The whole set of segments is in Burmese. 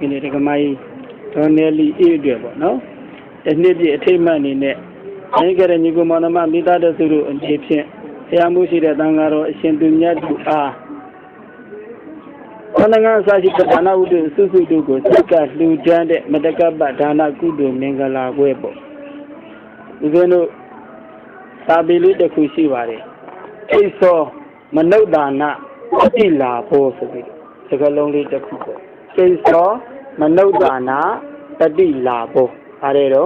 ini dekamai toneli ide bo no ini bi attainment ni ne ai kare ni ko manama mita da suru anje phin saya mu shi de tangaro ashin tu nya tu a Ananga saji dana udu susu tu ko saka lu dan de madaka ba dana kudu mingala kwe bo Ugeno sabili de ku shi bare ai so manau dana ati la bo so bi sakalong li takku ko ai so manau dana ati la bo are ro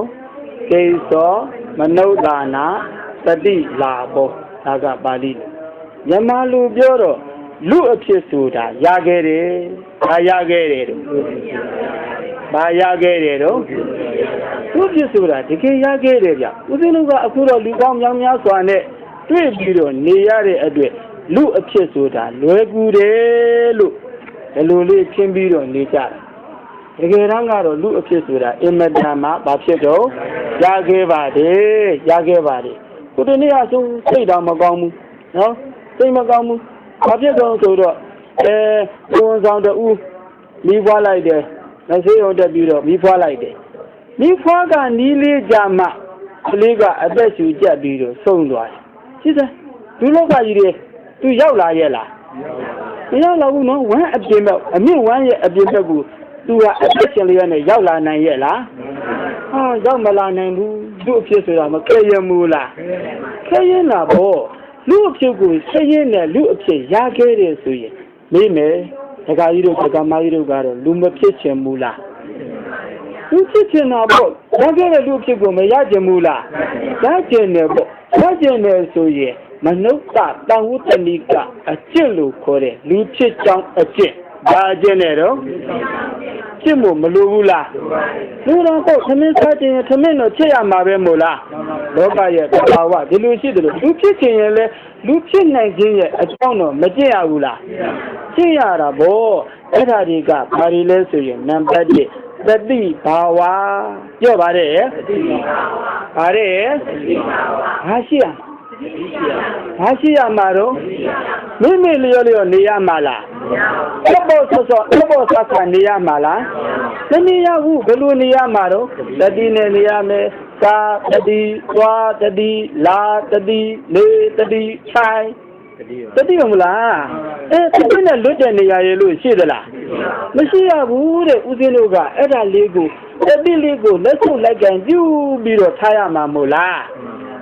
ai so manau dana ati la bo daga bali Yama lu pyo ro lu a phitဆိုတာရခဲ့တယ်ဘာရခဲ့တယ်တော့ဘာရခဲ့တယ်တော့လူဖြစ်ဆိုတာတကယ်ရခဲ့တယ်ဗျဦးဇင်းတို့ကအခုတော့လူကောင်းများများစွာနဲ့တွေ့ပြီးတော့နေရတဲ့အတွက်လူအဖြစ်ဆိုတာလွယ်ကူတယ်လို့ဒီလိုလေးရှင်းပြီးတော့နေကြတယ်တကယ်တမ်းကတော့လူအဖြစ်ဆိုတာအင်မတန်မှဘာဖြစ်တော့ရခဲ့ပါတယ်ရခဲ့ပါတယ်ကိုတနေ့အဆုံးစိတ်တော့မကောင်းဘူးနော်စိတ်မကောင်းဘူးဘာဖြစ်တော့ဆိုတော့ကိုယ်ဆောင်တူမိဖွားလိုက်တယ်လက်ဆေးရုံတက်ပြီးတော့မိဖွားလိုက်တယ်မိဖွားကနီးလေးကြမှကလေးကအသက်ရှူကျက်ပြီးတော့ဆုံးသွားတယ်ရှိစမ်းဒုလောကကြီးတွေသူရောက်လာရဲ့လားမရောက်လာဘူးနော်ဝမ်းအပြင်းမဲ့အမြင့်ဝမ်းရဲ့အပြင်းမဲ့ကိုသူကအသက်ရှင်လေးနဲ့ရောက်လာနိုင်ရဲ့လားဟာရောက်မလာနိုင်ဘူးသူ့အဖြစ်ဆိုတာမကဲရဘူးလားခဲရင်လားဗောလူအဖြစ်ကိုဆက်ရင်းနဲ့လူအဖြစ်ရခဲ့တယ်ဆိုရင်မေးမယ်ဒကာကြီးတို့ဒကာမကြီးတို့ကတော့လူမဖြစ်ချင်ဘူးလားလူဖြစ်ချင်တာပေါ့ရခဲ့တဲ့လူအဖြစ်ကိုမရချင်ဘူးလားရချင်တယ်ပေါ့ရချင်တယ်ဆိုရင်မနုဿတန်ဝုတ္တနိကအကျင့်လို့ခေါ်တယ်လူဖြစ်ကြောင်းအကျင့်ဒါအကျင့်နဲ့တော့ကျင့်ဖို့မလိုဘူးလားလူတော်ပေါ့သမင်းစားခြင်းသမင်းတော့ချက်ရမှာပဲမို့လားလောကရဲ့သဘာဝဒီလိုရှိတယ်လို့လူဖြစ်ခြင်းရဲ့လဲလူဖြစ်နိုင်ခြင်းရဲ့အကြောင်းတော့မကျင့်ရဘူးလားကျင့်ရတာဗောအဲ့ဒါတွေကဘာတွေလဲဆိုရင်နံပါတ်1သတိဘာဝပြောပါတယ်ဘာတဲ့ဘာရှိရဘာရှိရမှာတော့မိမိလျော်လျော်နေရမှာလားဘောဆောဆာနေရမှာလားမနေရဘူးဘယ်လိုနေရမှာတော့တတိနဲ့နေရမယ်သာတတိသွားတတိလာတတိနေတတိချိုင်တတိမလားတတိနဲ့လွတ်တဲ့နေရာရေလို့ရှိသလားမရှိရဘူးတဲ့ဦးဇင်းတို့ကအဲ့ဒါလေးကိုတတိလေးကိုလက်ဆုပ်လိုက်ကံပြုပြီးတော့ထားရမှာမို့လား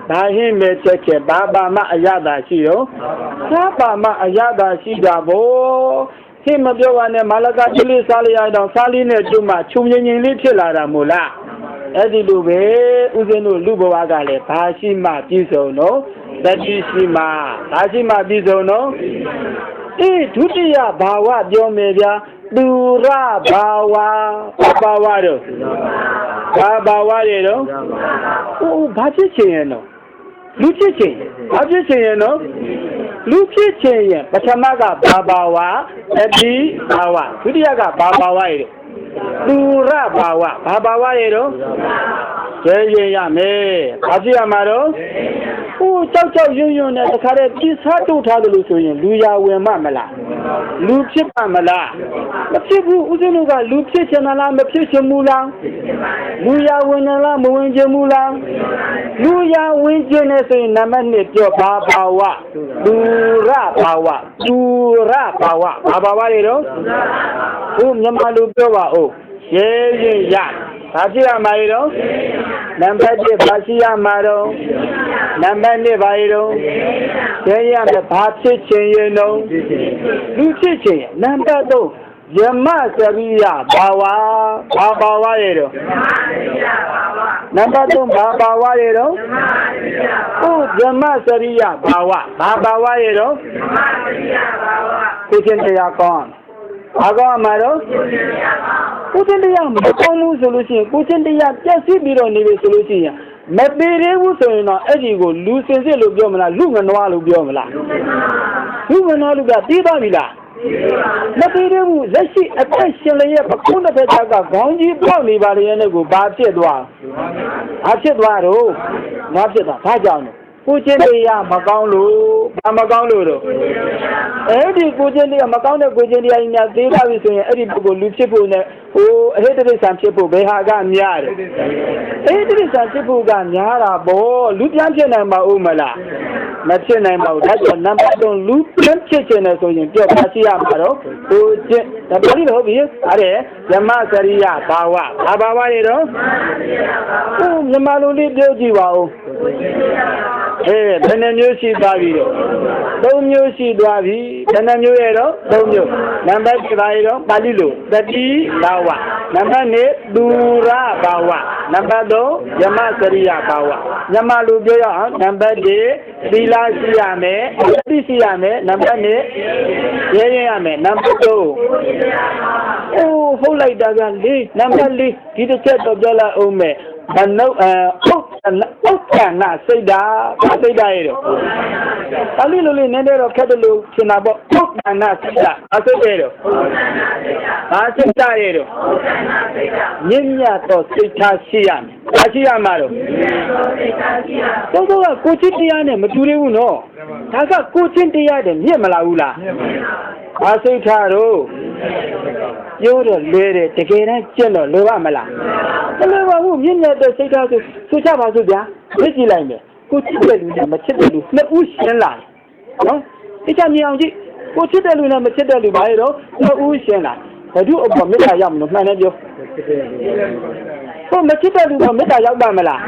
ဒါဟင်းမဲ့ချက်ဘာပါမအရသာရှိတော့သာပါမအရသာရှိတာဗောဟင်းမပြောပါနဲ့မာလကတိလေးစားလိုက်ရတော့စားလေးနဲ့ကျွတ်မှခြုံငင်ငင်လေးဖြစ်လာတာမို့လားအဲ့ဒီလိုပဲဦးဇင်းတို့လူဘဝကလည်းဘာရှိမှပြည့်စုံတော့တတိရှိမှဘာရှိမှပြည့်စုံတော့ဒုတိယဘာဝပြောမယ်ဗျာသူရဘာဝဘာဝတော့ဘာဝရတော့ဘာဖြစ်ချင်ရဲ့နော်လူဖြစ်ချင်ဘာဖြစ်ချင်ရဲ့နော်လူဖြစ်ချင်ရဲ့ပထမကဘာဝအတိဘာဝဒုတိယကဘာဝရဲ့သူရဘာဝရဲ့တော့ကျဲရင်ရမယ်ဘာဖြစ်ရမှာတော့ကြောက်ရွံ့နဲ့တခါတည်းပြစားတို့ထားတယ်လို့ဆိုရင်လူရဝင်မလားလူဖြစ်ပါမလားမဖြစ်ဘူးဦးဇင်းတို့ကလူဖြစ်ချင်လားမဖြစ်ချင်ဘူးလားလူရဝင်လားမဝင်ချင်ဘူးလားလူရဝင်ချင်နေဆိုရင်နံပါတ်1ပြောဘာဝသူရဘာဝတွေတော့မြန်မာလူပြောပါဦးရဲရင်ရဘာဖြစ်ရမှာလဲတော့နံပါတ်1ဘာရှိရမှာတော့နံပါတ်2ဘာလဲတော့ရဲရမယ်ဘာဖြစ်ချင်ရင်တော့လူဖြစ်ချင်နံပါတ်3ယမစရိယဘာဝရဲ့တော့နံပါတ်3ဘာဝရဲ့တော့ယမစရိယဘာဝရဲ့တော့ကိုချင်းတရားကောင်းဘာကောင်းမှာတော့ကိုချင်းတရားမကောင်းလို့ဆိုလို့ရှိရင်ကိုချင်းတရားပြည့်စည်ပြီးတော့နေပြီဆိုလို့ရှိရင်မပေသေးဘူးဆိုရင်တော့အဲ့ဒီကိုလူစင်စစ်လို့ပြောမလားလူငနွားလို့ပြောမလားလူငနွားလို့ကပြီးသွားပြီလားမပေသေးဘူးလက်ရှိအသက်ရှင်လျက်ပကုန်းတစ်ဖက်ကခေါင်းကြီးပေါက်နေပါလေနဲ့ကိုဘာဖြစ်သွားတော့ဘာကြောင့်လဲကိုချင်းတရားမကောင်းလို့ ဘာမကောင်းလို့တော့အဲ့ဒီကိုချင်းတွေကမကောင်းတဲ့ကိုချင်းတွေကများသေးပါပြီဆိုရင်အဲ့ဒီပုဂ္ဂိုလ်လူဖြစ်ဖို့နဲ့ဟိုအဟိတရိစ္ဆာန်ဖြစ်ဖို့ဘယ်ဟာကများတယ်အဟိတရိစ္ဆာန်ဖြစ်ဖို့ကများတာပေါ့လူပြန်ဖြစ်နိုင်ပါဦးမလားမဖြစ်နိုင်ပါဘူးဒါကြောင့်နံပါတ်3လူပြန်ဖြစ်ခြင်းနဲ့ဆိုရင်ပြောပါရှိရမှာတော့ကိုချင်းဒါပါဠိတော်ဟုတ်ပြီအဲ့ဒါယမစရိယဘာဝဘာဝတွေတော့မြန်မာလိုလေးပြောကြည့်ပါဦးဘယ်နှမျိုးရှိသွားပြီတော့3မျိုးရှိသွားပြီဘယ်နှမျိုးရဲ့တော့3မျိုးနံပါတ်7ပါးတော့ပါဠိလိုတတိဘာဝနံပါတ်2ဒူရဘာဝနံပါတ်3ယမစရိယဘာဝမြန်မာလိုပြောရအောင်နံပါတ်1သီလရှိရမယ်သတိရှိရမယ်နံပါတ်2ရဲရဲရမယ်နံပါတ်3ဟုတ်လိုက်တာက4နံပါတ်4ဒီတစ်ချက်တော့ပြောလိုက်အောင်မယ်ဘနုဥက္ကနာစိတ်ဓာစိတ်ဓာရဲ့တော့ပါဠိလိုလေးနည်းနည်းတော့ခက်တယ်လို့ရှင်းတာပေါ့ဥက္ကနာစိတ်ဓာအစိတ်ရဲ့တော့စိတ်ဓာရဲ့တော့မြင့်မြတ်တော့စိတ်ဓာရှိရမယ်။ရှိရမှာတော့တော့ကကိုချင်းတရားနဲ့မတူသေးဘူးနော်ဒါကကိုချင်းတရားနဲ့မြင့်မလာဘူးလားဘာစိတ်ဓာတော့ပြောတော့လွယ်တယ်တကယ်တမ်းကျင့်တော့လွယ်ပါမလားမလွယ်ပါဘူးမြင့်မြတ်တဲ့စိတ်ဓာတ်ဆိုချပါစို့ဗျာသိကြည့်လိုက်မယ်ကိုချစ်တဲ့လူနဲ့မချစ်တဲ့လူနှစ်ဦးရှင်းလာတယ်နော်သိချမြင်အောင်ကြည့်ကိုချစ်တဲ့လူနဲ့မချစ်တဲ့လူဘာလဲတော့နှစ်ဦးရှင်းလာဘယ်သူအပေါ်မေတ္တာရောက်မလို့မှန်တယ်ပြောကိုမချစ်တဲ့လူကမေတ္တာရောက်ပါမလား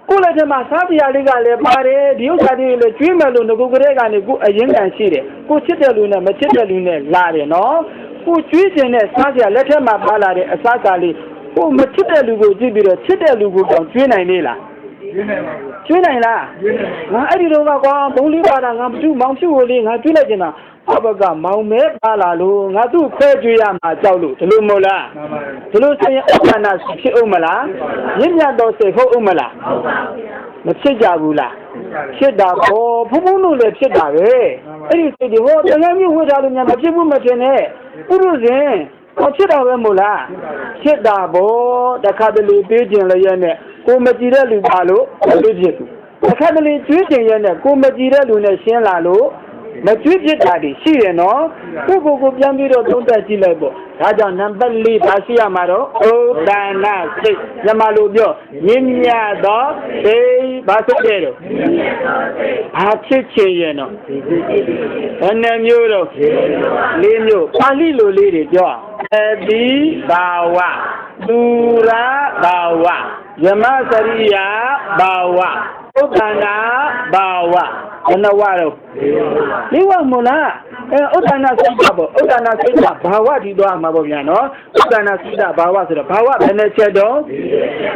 ကိုလည်းဒီမှာစားပြားလေးကလည်းပါတယ်ဒီဥစ္စာတွေလည်းကျွေးမယ်လို့ငကိုကလေးကနေကိုအရင်ကန်ရှိတယ်ကိုချစ်တဲ့လူနဲ့မချစ်တဲ့လူနဲ့လာတယ်နော်ကိုကျွေးခြင်းနဲ့စားပြားလက်ထက်မှာပါလာတဲ့အစားအစာလေးကိုမချစ်တဲ့လူကိုကြည့်ပြီးတော့ချစ်တဲ့လူကိုတောင်ကျွေးနိုင်လေလားကျွေးနိုင်လားငါအဲ့ဒီတော့ကွာဘုံလေးပါတာငါဘူးမောင်ဖြူကိုလေးငါကျွေးလိုက်ခြင်းတာဘကမောင်မဲပါလာလို့ငါသူ့ခွဲကျွေးရမှာကြောက်လို့ဒီလိုမဟုတ်လားဒီလိုဆိုရင်အခန္ဓာဖြစ်အောင်မလားမြင့်မြတ်တော်စိတ်ဟုတ်အောင်မလားမဖြစ်ကြဘူးလားဖြစ်တာပေါ့ဘုံဘုံတို့လည်းဖြစ်တာပဲအဲ့ဒီစိတ်တွေဟောတကယ်မျိုးဝှေ့ထားလို့များမဖြစ်ဘူးမဖြစ်နဲ့ပုရုဇဉ်ဖြစ်တာပဲမို့လားဖြစ်တာပေါ့တခါတလေပေးခြင်းလည်းရဲ့နဲ့ကိုမကြည့်တဲ့လူပါလို့မဖြစ်ဘူးတခါတလေကျွေးခြင်းရဲ့နဲ့ကိုမကြည့်တဲ့လူနဲ့ရှင်းလာလို့မကျွေးဖြစ်တာတွေရှိတယ်နော်ကိုပြန်ပြီးတော့သုံးသပ်ကြည့်လိုက်ပေါ့ဒါကြောင့်နံပါတ်4ပါရှိရမှာတော့ဩဒါနစိတ်မြန်မာလိုပြောမြင့်မြတ်သောစိတ်ဘာစိတ်လဲတော့ဘာဖြစ်ချင်ရဲ့နော်ဘယ်နှမျိုးတော့4မျိုးပါဠိလိုလေးတွေပြောအတိဘာဝသူရဘာဝယမစရိယဘာဝဥဒ္ဒနာဘာဝဘယ်နှဝတော့လေးဝမလားဥဒ္ဒနာစိတ်ပေါ့ဥဒ္ဒနာစိတ်ဘာဝဒီတော့မှာပေါ့ဗျာနော်ဥဒ္ဒနာစိတ်ဘာဝဆိုတော့ဘာဝဘယ်နှချက်တော့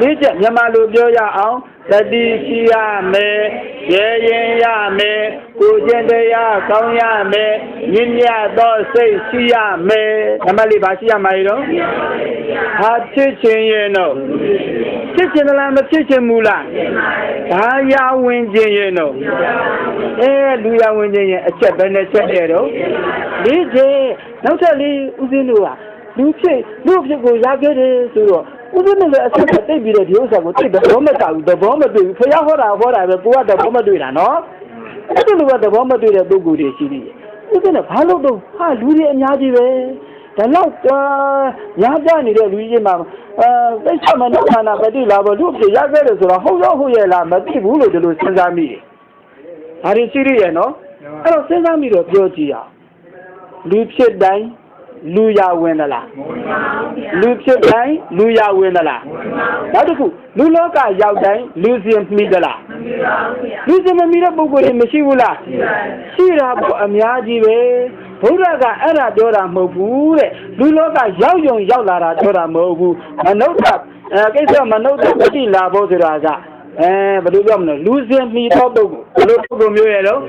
လေးချက်မြန်မာလိုပြောရအောင်တတိရှိရမယ်ရဲရင်ရမယ်ကိုကျင့်တရားကောင်းရမယ်မြင့်မြတ်သောစိတ်ရှိရမယ်နံပါတ်4ပါရှိရမှာလေတော့ဟာချစ်ခြင်းရဲ့တော့ချစ်ခြင်းလားမချစ်ခြင်းဘူးလားဘာရဝင်ခြင်းရဲ့တော့လူရဝင်ခြင်းရဲ့အချက်ပဲနဲ့ချက်တယ်တော့လေးချက်နောက်ထပ်လေးဦးစင်းတို့ကလူဖြစ်ကိုရခဲ့တယ်ဆိုတော့ဦးဇင်းလည်းအဆက်တိတ်ပြီးတော့ဒီဥစ္စာကိုတိတ်တော့မတောက်ဘူးသဘောမတွေ့ဘူးဖျားဟောတာပဲကိုကသဘောမတွေ့တာနော်အဲ့ဒီလိုကသဘောမတွေ့တဲ့ပုဂ္ဂိုလ်တွေရှိသေးတယ်ဦးဇင်းကဘာလို့တော့ဟာလူတွေအများကြီးပဲဒါတော့ညာပြနေတဲ့လူကြီးမှာသိချမနောဌာနပတိလာဘလူဖြစ်ရခဲ့တယ်ဆိုတော့ဟုတ်ရောဟုတ်ရဲ့လားမသိဘူးလို့ဒီလိုစဉ်းစားမိတယ်ဒါတွေရှိရရဲ့နော်အဲ့တော့စဉ်းစားမိတော့ပြောကြည့်ရအောင်လူဖြစ်တိုင်းလူရဝင်သလားလူဖြစ်တိုင်းလူရဝင်သလားနောက်တစ်ခုလူလောကရောက်တိုင်းလူစင်မိသလားလူစင်မမိတဲ့ပုဂ္ဂိုလ်တွေမရှိဘူးလားရှိတာပေါ့အများကြီးပဲဘုရားကအဲ့ဒါပြောတာမဟုတ်ဘူးတဲ့လူလောကရောက်လာတာပြောတာမဟုတ်ဘူးမနုဿကိစ္စမနုဿပฏิလာဘောဆိုတာကဘယ်လိုပြောမလဲလူစင်မိတော့ပုဂ္ဂိုလ်ဘယ်လိုပုဂ္ဂိုလ်မျိုးရဲ့တော့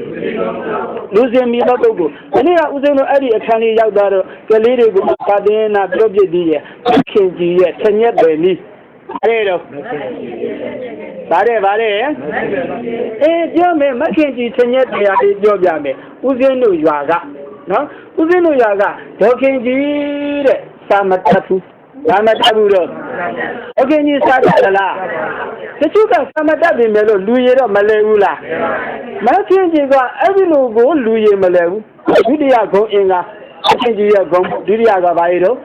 လူစင်မိတော့ပုဂ္ဂိုလ်ဒီနေ့ကဦးစိန်တို့အဲ့ဒီအခန်းလေးရောက်သွားတော့ကလေးတွေကိုပါတင်းနာပြောပြပြီးရဲ့ခင်ကြီးရဲ့ထညက်တယ်နီးအဲ့တော့ဗါတဲ့ပြောမယ်မခင်ကြီးထညက်တရားလေးပြောပြမယ်ဦးစိန်တို့ရွာကနော်ဦးစိန်တို့ရွာကဒေါခင်ကြီးတဲ့စာမတတ်ဘူးတော့ โอเคนี่ซาดาล่ะตะชุกะสมตะบิเมโลလူရတော့မလဲဘူးလားမခင်ကြီးကအဲ့ဒီလိုကိုလူရမလဲဘူးဒုတိယဂုံအင်္ဂါခင်ကြီးရဲ့ဂုံဒုတိယကဘာလဲတော့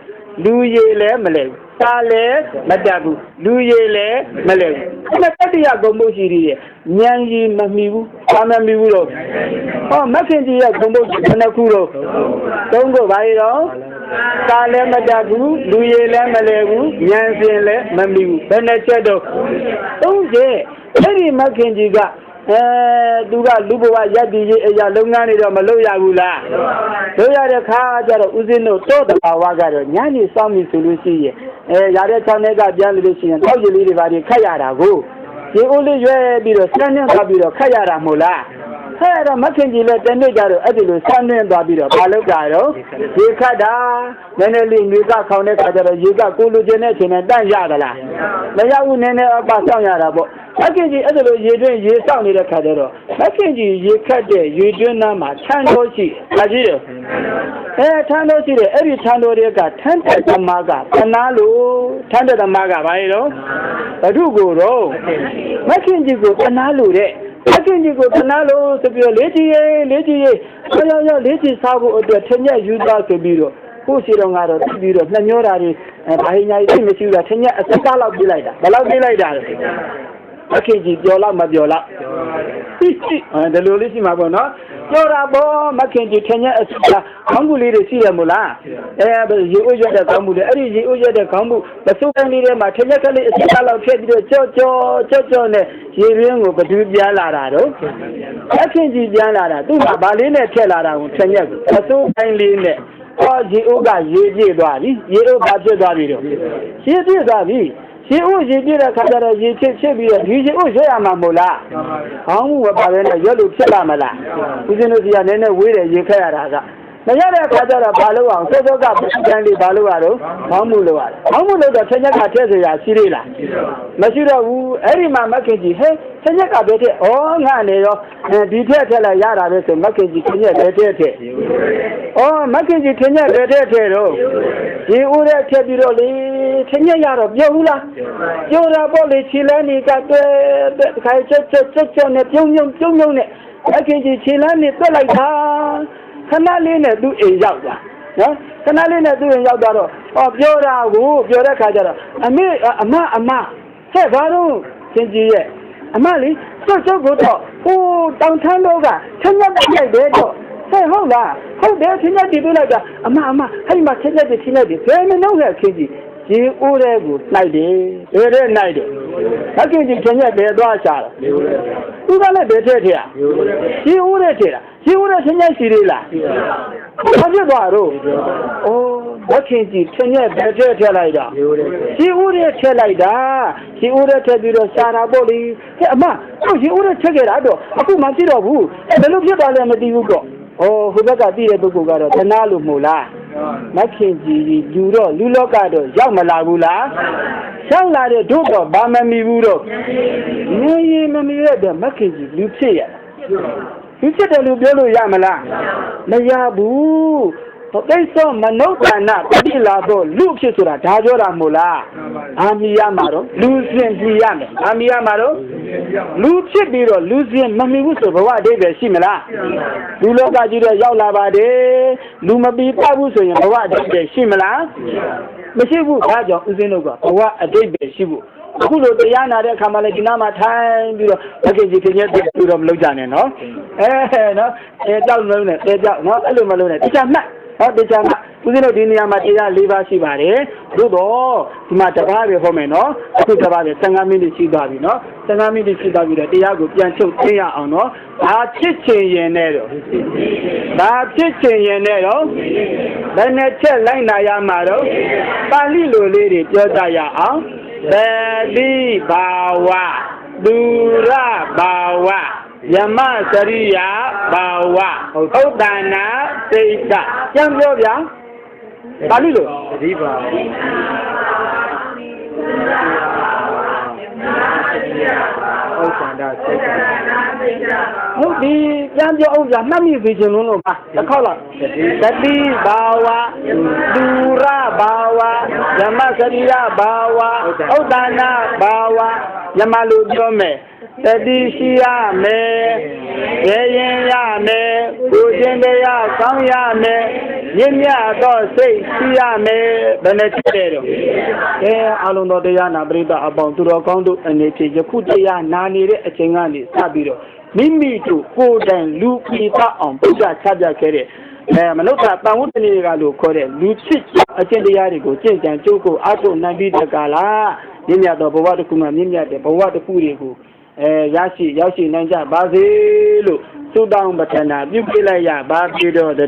လူရည်လည်းမလဲဘူးစာလည်းမတတ်ဘူးလူရည်လည်းမလဲဘူးအဲ့တတိယဂုံမှုရှိသေးတယ်ဉာဏ်ရည်မမီဘူးစာမမီဘူးတော့ဟောမခင်ကြီးရဲ့ဂုံမှုဘယ်နှခုတော့သုံးခုဘာလဲတော့စာလည်းမတတ်ဘူးလူရည်လည်းမလဲဘူးဉာဏ်စဉ်လည်းမမီဘူးဘယ်နှချက်တော့သုံးချက်အဲ့ဒီမခင်ကြီးကသူကလူဘဝရက်တည်ရေးအရာလုပ်ငန်းတွေတော့မလုပ်ရဘူးလားလုပ်ရတဲ့ခါကျတော့ဦးဇင်းတို့တော့တဘာဝကတော့ညနေစောင့်ပြီဆိုလို့ရှိရင်ရတဲ့6နှစ်ကပြန်လို့ရှိရင်တောက်ရည်လေးတွေပါခတ်ရတာကိုဒီဦးလေးရွဲပြီးတော့စမ်းနှင်းသွားပြီးတော့ခတ်ရတာမဟုတ်လားဟဲ့တော့မခင်ကြီးလည်းတနေ့ကျတော့အဲ့ဒီလိုစမ်းနှင်းသွားပြီးတော့မလုပ်ကြတော့ရေခတ်တာနည်းနည်းလေးမြေကခေါင်းတဲ့ခါကျတော့ရေကကိုလူချင်းနဲ့ချင်းနဲ့တန့်ရသလားမရဘူးနည်းနည်းအပစောင့်ရတာပေါ့မခင်ကြီးအဲ့ဒါလိုရေတွင်းရေစောင့်နေတဲ့ခါကျတော့မခင်ကြီးရေခတ်တဲ့ရေတွင်းနားမှာထန်းတော်ရှိဒါကြီးတယ်ထန်းတော်ရှိတယ်အဲ့ဒီထန်းတော်တွေကထန်းတဲ့သမားကတနာလို့ထန်းတဲ့သမားကဘာလဲတော့ဘုထုကိုတော့မခင်ကြီးကိုတနာလို့တဲ့မခင်ကြီးကိုတနာလို့ဆိုပြီးတော့လေးကြီးရောက်လေးကြီးစားဖို့အတွက်ထင်ရယူသားဆိုပြီးတော့ကိုရှိတော့ငါတော့ပြီးတော့နှမျောတာတွေဘာဟိညာကြီးမရှိဘူးလားထင်ရအစကားလောက်ပြလိုက်တာဘယ်လောက်ပြလိုက်တာလဲမခင်ကြီးပြောလောက်မပြောလောက်ဒီလိုလေးရှိမှာပေါ့နော်ပြောတာပေါ့မခင်ကြီးထင်ရအစကားခေါင်းမှုလေးတွေရှိရမို့လားရေအိုးရွက်တဲ့ခေါင်းမှုတွေအဲ့ဒီရေအိုးရွက်တဲ့ခေါင်းမှုမစိုးတိုင်းလေးတွေမှာထင်ရကလေးအစကားလောက်ဖြစ်ပြီးတော့ကြောနဲ့ရေရင်းကိုဘသူပြန်လာတာတော့မခင်ကြီးပြန်လာတာသူ့မှာဗာလေးနဲ့ထက်လာတာကိုထင်ရမစိုးတိုင်းလေးနဲ့ရေအိုးကရေပြည့်သွားပြီရေအိုးဘာဖြစ်သွားပြီတော့ရေပြည့်သွားပြီရေအိုးရေပြည့်တဲ့ခါကျတော့ရေချစ်ပြီးတော့ဒီရေအိုးရွက်ရမှာမို့လားခေါင်းမှုမပါဘဲနဲ့ရွက်လို့ဖြစ်လာမလားဦးဇင်းတို့စီကနည်းနည်းဝေးတယ်ရေခက်ရတာကမရတဲ့အခါကျတော့ဘာလို့အောင်စောစောကပြန်လေးဘာလို့ရတော့ခေါင်းမှုလို့ရတယ်ခေါင်းမှုလို့တော့ထက်ညက်ကထည့်เสียရရှိသေးလားမရှိတော့ဘူးအဲ့ဒီမှာမခင်ကြီးဟဲ့ထက်ညက်ကပဲထည့်ငါနေရောဒီထက်လိုက်ရတာပဲဆိုမခင်ကြီးထက်ညက်ပဲထည့်မခင်ကြီးထက်ညက်ပဲထည့်တော့ဒီဦးတဲ့ထည့်ပြီးတော့လေထက်ညက်ရတော့ပြောဘူးလားပြောတာပေါ့လေခြေလမ်းနေကတွေ့ခိုင်ချက်နဲ့ပြုံးနဲ့မခင်ကြီးခြေလမ်းနေပြက်လိုက်တာခဏလေးနဲ့သူ့အိမ်ရောက်တာနော်ခဏလေးနဲ့သူ့အိမ်ရောက်သွားတော့ပြောတာကိုပြောတဲ့ခါကျတော့အမဟဲ့ဘာလို့ချင်းကြီးရဲ့အမလေးစွတ်ကိုတော့တောင်ထန်းတော့ကချင်းညက်လိုက်တယ်တော့ဟဲ့ဟုတ်လားဟုတ်တယ်ချင်းညက်ကြည့်ပြလိုက်တာအမအဲ့ဒီမှာချင်းညက်တယ်ဘယ်မနှုတ်လဲချင်းကြီးရေအိုးတဲ့ကိုလိုက်တယ်ဘယ်တဲ့လိုက်တယ်မခင်ကြီးချင်းညက်ဘယ်သွားရှာတာသူကလည်းဘယ်ထည့်ရရေအိုးတဲ့ထည့်တာရေအိုးတဲ့ချင်းညက်ရှိသေးလားဘာဖြစ်သွားတော့မခင်ကြီးချင်းညက်ဘယ်ထည့်လိုက်တာရေအိုးတဲ့ထည့်လိုက်တာရေအိုးတဲ့ထည့်ပြီးတော့ရှာတာပေါ့လေဟဲ့အမရေအိုးတဲ့ထည့်ခဲ့တာတော့အခုမှကြည့်တော့ဘူးဘယ်လိုဖြစ်သွားလဲမသိဘူးတော့ဟိုဘက်ကတည်တဲ့ပုဂ္ဂိုလ်ကတော့တနာလို့မို့လားမခင်ကြီးလူတော့လူလောကတော့ရောက်မလာဘူးလားရောက်လာတဲ့တို့တော့ဘာမမီဘူးတော့ငြင်းရင်မမီရတဲ့မခင်ကြီးလူဖြစ်ရလူဖြစ်တယ်လို့ပြောလို့ရမလားမရဘူးတိတ်ဆောမနုဿာနပဋိလာတော့လူဖြစ်ဆိုတာဒါပြောတာမို့လားအာမီရမှာတော့လူစင်ကြည့်ရမယ်အာမီရမှာတော့လူဖြစ်ပြီးတော့လူစင်မမီဘူးဆိုဘဝအဓိပ္ပာယ်ရှိမလားလူလောကကြီးတော့ရောက်လာပါတယ်လူမပြီးပတ်ဘူးဆိုရင်ဘဝအဓိပ္ပာယ်ရှိမလားမရှိဘူးဒါကြောင့်ဦးဇင်းတို့ကဘဝအဓိပ္ပာယ်ရှိဖို့အခုလိုတရားနာတဲ့အခါမှာလည်းဒီနားမှာထိုင်ပြီးတော့မခင်ကြီးခင်ရဲ့တူတော့မလုပ်ကြနဲ့နော်နော်ကြောက်လုံးနဲ့ကြောက်နော်အဲ့လိုမလုပ်နဲ့တရားမှတ်တရားမှဦးဇင်းတို့ဒီနေရာမှာတရား၄ပါးရှိပါတယ်သို့တော့ဒီမှာတစ်ပါးပဲဟောမယ်နော်အခုတစ်ပါးပဲ15မိနစ်ရှိသွားပြီနော်15မိနစ်ရှိသွားပြီတော့တရားကိုပြန်ချုပ်သိရအောင်နော်ဘာဖြစ်ချင်ရင်နဲ့တော့ဘယ်နဲ့ချက်လိုက်နာရမှာတော့ပါဠိလိုလေးတွေပြောကြရအောင်သတိဘာဝဒူရဘာဝယမစရိယဘာဝဥဒ္ဒနာစိတ်တပြန်ပြောဗျာပါဠိလိုသတိဘာဝဥဒ္ဒနာစိတ်ဟုတ်ပြီပြန်ပြောအောင်ဗျာမှတ်မိပြီချင်းလုံးလို့ပါတစ်ခေါက်လောက်သတိဘာဝဒူရဘာဝယ Yamasariya Bawa, Odana Bawa, Yamalujome, Tadishia me, Yeya me, Ujendea, Samya me, Yemia do say, Sia me, Benetero. Aluno de Yana Brida about to Rocondo and it is a Kutia Nani, a Chingani, Sabiro. Mimi to go and look it on Puja Chaja Kere. Manota, Pamutani Galo Kore, Luchi, attend the Yarigo, Change and Choco, Ato Nabi the Gala, Nimia the Bawatuma, Nimia the Bawata Purigo, Yashi, Nanja, Bazilu, so down Batana, Bukila, Babido, the